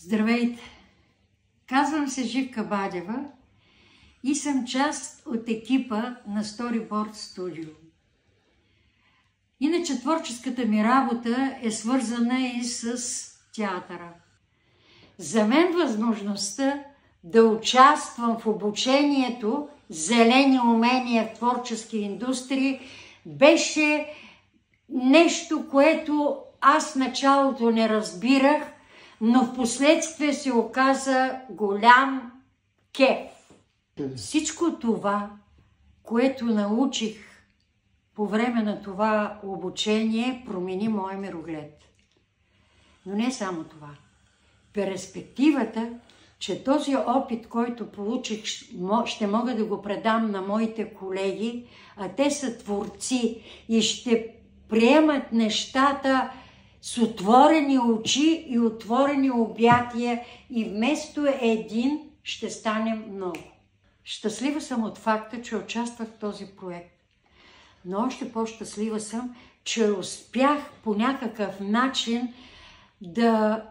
Здравейте! Казвам се Живка Бадева и съм част от екипа на Storyboard Studio. Иначе творческата ми работа е свързана и с театъра. За мен възможността да участвам в обучението зелени умения в творчески индустрии беше нещо, което аз в началото не разбирах, но в последствие се оказа голям кеф. Всичко това, което научих по време на това обучение, промени моя мироглед. Но не само това. Перспективата, че този опит, който получих, ще мога да го предам на моите колеги, а те са творци и ще приемат нещата с отворени очи и отворени обятия и вместо един ще станем много. Щастлива съм от факта, че участвах в този проект. Но още по-щастлива съм, че успях по някакъв начин да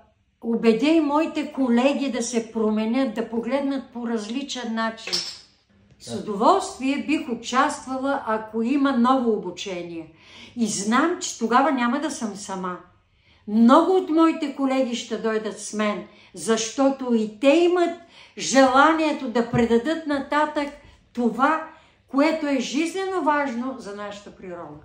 убедя и моите колеги да се променят, да погледнат по различен начин. С удоволствие бих участвала, ако има ново обучение. И знам, че тогава няма да съм сама. Много от моите колеги ще дойдат с мен, защото и те имат желанието да предадат нататък това, което е жизнено важно за нашата природа.